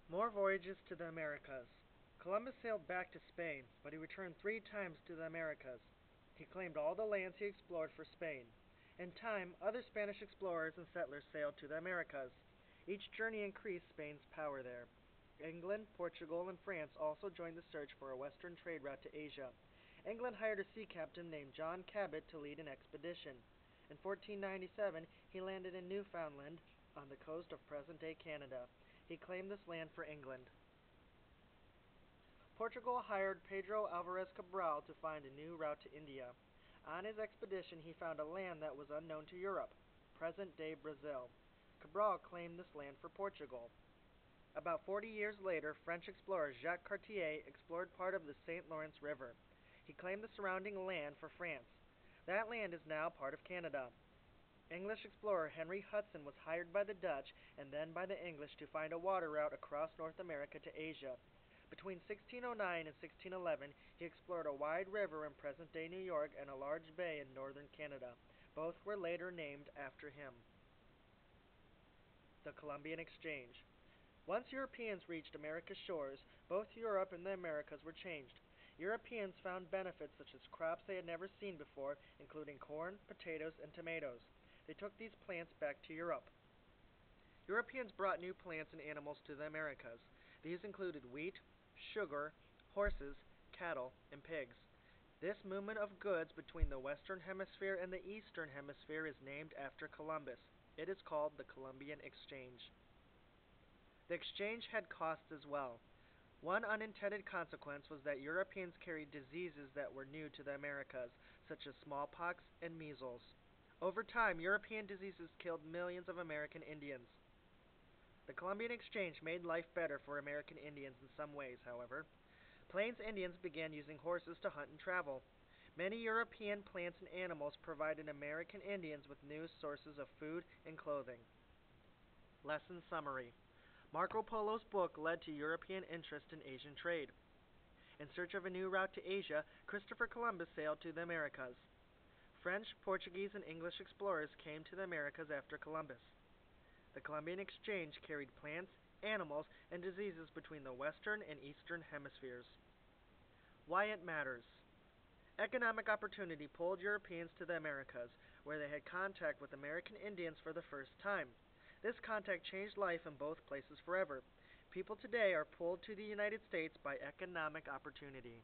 More voyages to the Americas. Columbus sailed back to Spain, but he returned 3 times to the Americas. He claimed all the lands he explored for Spain. In time, other Spanish explorers and settlers sailed to the Americas. Each journey increased Spain's power there. England, Portugal, and France also joined the search for a western trade route to Asia. England hired a sea captain named John Cabot to lead an expedition. In 1497, he landed in Newfoundland on the coast of present-day Canada. He claimed this land for England. Portugal hired Pedro Alvarez Cabral to find a new route to India. On his expedition, he found a land that was unknown to Europe, present-day Brazil. Cabral claimed this land for Portugal. About 40 years later, French explorer Jacques Cartier explored part of the St. Lawrence River. He claimed the surrounding land for France. That land is now part of Canada. English explorer Henry Hudson was hired by the Dutch and then by the English to find a water route across North America to Asia. Between 1609 and 1611, he explored a wide river in present-day New York and a large bay in northern Canada. Both were later named after him. The Columbian Exchange. Once Europeans reached America's shores, both Europe and the Americas were changed. Europeans found benefits such as crops they had never seen before, including corn, potatoes, and tomatoes. They took these plants back to Europe. Europeans brought new plants and animals to the Americas. These included wheat, sugar, horses, cattle, and pigs. This movement of goods between the Western Hemisphere and the Eastern Hemisphere is named after Columbus. It is called the Columbian Exchange. The exchange had costs as well. One unintended consequence was that Europeans carried diseases that were new to the Americas, such as smallpox and measles. Over time, European diseases killed millions of American Indians. The Columbian Exchange made life better for American Indians in some ways, however. Plains Indians began using horses to hunt and travel. Many European plants and animals provided American Indians with new sources of food and clothing. Lesson summary. Marco Polo's book led to European interest in Asian trade. In search of a new route to Asia, Christopher Columbus sailed to the Americas. French, Portuguese, and English explorers came to the Americas after Columbus. The Columbian Exchange carried plants, animals, and diseases between the Western and Eastern hemispheres. Why it matters. Economic opportunity pulled Europeans to the Americas, where they had contact with American Indians for the first time. This contact changed life in both places forever. People today are pulled to the United States by economic opportunity.